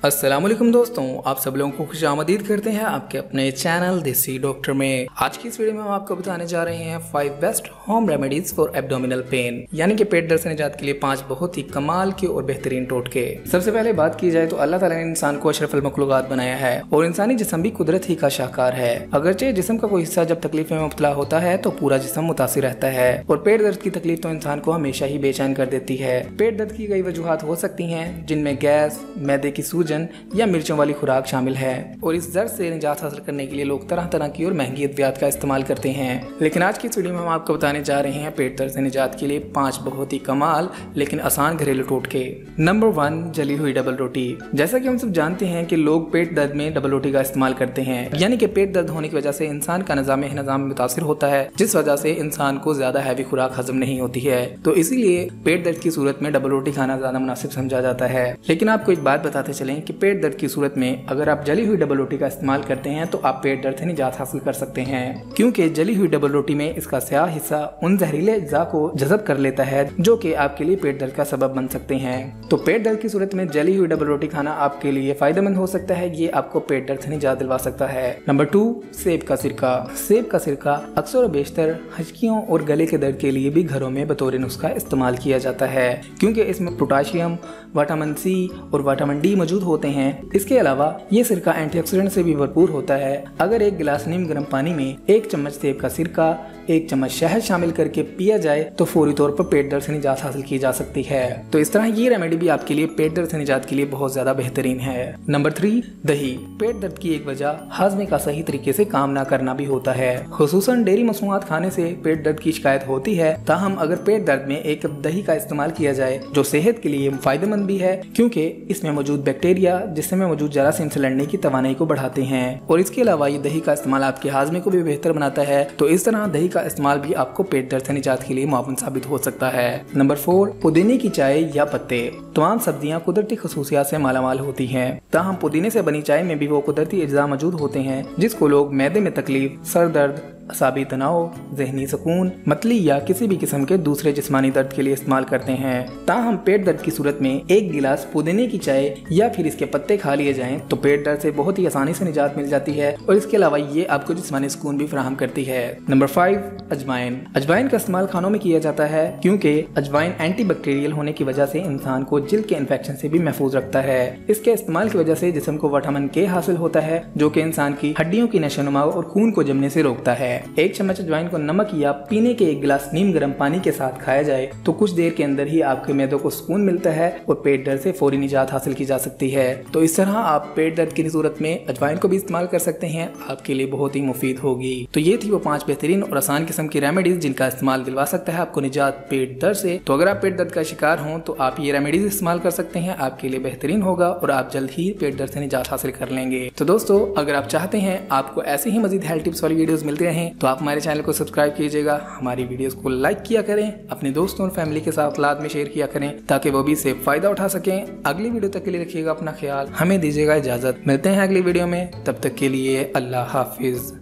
अस्सलामुअलैकुम दोस्तों, आप सब लोगों को खुशामदीद करते हैं आपके अपने चैनल देसी डॉक्टर में। आज की इस वीडियो में हम आपको बताने जा रहे हैं 5 best home remedies for abdominal pain, यानी कि पेट दर्द से निजात के लिए 5 बहुत ही कमाल के और बेहतरीन टोटके। सबसे पहले बात की जाए तो अल्लाह ताला ने इंसान को अशरफुल मखलूकात बनाया है और इंसानी जिस्म भी कुदरत ही का शाहकार है। अगरचे जिस्म का कोई हिस्सा जब तकलीफ में मुब्तला होता है तो पूरा जिस्म मुतासिर रहता है और पेट दर्द की तकलीफ तो इंसान को हमेशा ही बेचैन कर देती है। पेट दर्द की कई वजूहात हो सकती हैं, जिनमें गैस, मैदे की सूजन या मिर्चों वाली खुराक शामिल है और इस दर्द से निजात हासिल करने के लिए लोग तरह तरह की और महंगी अद्वियात का इस्तेमाल करते हैं। लेकिन आज की इस वीडियो में हम आपको बताने जा रहे हैं पेट दर्द से निजात के लिए 5 बहुत ही कमाल लेकिन आसान घरेलू टोटके। नंबर 1, जली हुई डबल रोटी। जैसा कि हम सब जानते हैं कि लोग पेट दर्द में डबल रोटी का इस्तेमाल करते हैं, यानी कि पेट दर्द होने की वजह से इंसान का निजाम मुतासिर होता है, जिस वजह से इंसान को ज्यादा हैवी खुराक हजम नहीं होती है। तो इसीलिए पेट दर्द की सूरत में डबल रोटी खाना ज्यादा मुनासिब समझा जाता है। लेकिन आपको एक बात बताते चलें कि पेट दर्द की सूरत में अगर आप जली हुई डबल रोटी का इस्तेमाल करते हैं तो आप पेट दर्द से निजात हासिल कर सकते हैं, क्योंकि जली हुई डबल रोटी में इसका स्याह हिस्सा उन जहरीले अज्जा को जज़ब कर लेता है जो कि आपके लिए पेट दर्द का सबब बन सकते हैं। तो पेट दर्द की सूरत में जली हुई डबल रोटी खाना आपके लिए फायदेमंद हो सकता है, ये आपको पेट दर्द से निजात दिलवा सकता है। नंबर 2, सेब का सिरका। सेब का सिरका अक्सर और बेशतर हजकियों और गले के दर्द के लिए भी घरों में बतौर नुस्खा इस्तेमाल किया जाता है, क्योंकि इसमें पोटाशियम, विटामिन सी और विटामिन डी मौजूद होते हैं। इसके अलावा ये सिरका एंटीऑक्सीडेंट से भी भरपूर होता है। अगर एक गिलास नीम गर्म पानी में 1 चम्मच सेब का सिरका, 1 चम्मच शहद शामिल करके पिया जाए तो फौरी तौर पर पेट दर्द से निजात हासिल की जा सकती है। तो इस तरह ये रेमेडी भी आपके लिए पेट दर्द से निजात के लिए बहुत ज्यादा बेहतरीन है। नंबर 3, दही। पेट दर्द की एक वजह हाजमे का सही तरीके से काम ना करना भी होता है। खुसूसन डेयरी मसनूआत खाने से पेट दर्द की शिकायत होती है, ताहम अगर पेट दर्द में 1 कप दही का इस्तेमाल किया जाए जो सेहत के लिए फायदेमंद भी है, क्योंकि इसमें मौजूद बैक्टीरिया जिसमें मौजूद जरासीम से लड़ने की तवानाई को बढ़ाते हैं और इसके अलावा ये दही का इस्तेमाल आपके हाजमे को भी बेहतर बनाता है। तो इस तरह दही का इस्तेमाल भी आपको पेट दर्द से निजात के लिए मुआवन साबित हो सकता है। नंबर 4, पुदीने की चाय या पत्ते। तमाम सब्जियां कुदरती खसूसियात से मालामाल होती हैं, ताहम पुदीने से बनी चाय में भी वो कुदरती अज्जा मौजूद होते हैं जिसको लोग मैदे में तकलीफ, सर दर्द, असाबी तनाव, जहनी सुकून, मतली या किसी भी किस्म के दूसरे जिस्मानी दर्द के लिए इस्तेमाल करते हैं। ताहम पेट दर्द की सूरत में 1 गिलास पुदीने की चाय या फिर इसके पत्ते खा लिए जाएं तो पेट दर्द से बहुत ही आसानी से निजात मिल जाती है और इसके अलावा ये आपको जिस्मानी सुकून भी फराहम करती है। नंबर 5, अजवाइन। अजवाइन का इस्तेमाल खानों में किया जाता है, क्योंकि अजवाइन एंटीबैक्टीरियल होने की वजह से इंसान को जिल्द के इन्फेक्शन से भी महफूज रखता है। इसके इस्तेमाल की वजह से जिस्म को विटामिन के हासिल होता है, जो कि इंसान की हड्डियों की नशोनुमा और खून को जमने से रोकता है। 1 चम्मच अजवाइन को नमक या पीने के 1 गिलास नीम गर्म पानी के साथ खाया जाए तो कुछ देर के अंदर ही आपके मैदों को सुकून मिलता है और पेट दर्द से फौरी निजात हासिल की जा सकती है। तो इस तरह आप पेट दर्द की सूरत में अजवाइन को भी इस्तेमाल कर सकते हैं, आपके लिए बहुत ही मुफीद होगी। तो ये थी वो 5 बेहतरीन और आसान किस्म की रेमेडीज जिनका इस्तेमाल दिलवा सकता है आपको निजात पेट दर्द से। तो अगर आप पेट दर्द का शिकार हों तो आप ये रेमेडीज इस्तेमाल कर सकते हैं, आपके लिए बेहतरीन होगा और आप जल्द ही पेट दर्द से निजात हासिल कर लेंगे। तो दोस्तों, अगर आप चाहते हैं आपको ऐसे ही मजीद हेल्थ टिप्स वाली वीडियोस मिलती रहें तो आप हमारे चैनल को सब्सक्राइब कीजिएगा, हमारी वीडियोस को लाइक किया करें, अपने दोस्तों और फैमिली के साथ लाद में शेयर किया करें ताकि वो भी इससे फायदा उठा सकें। अगली वीडियो तक के लिए रखिएगा अपना ख्याल, हमें दीजिएगा इजाजत। मिलते हैं अगली वीडियो में, तब तक के लिए अल्लाह हाफिज।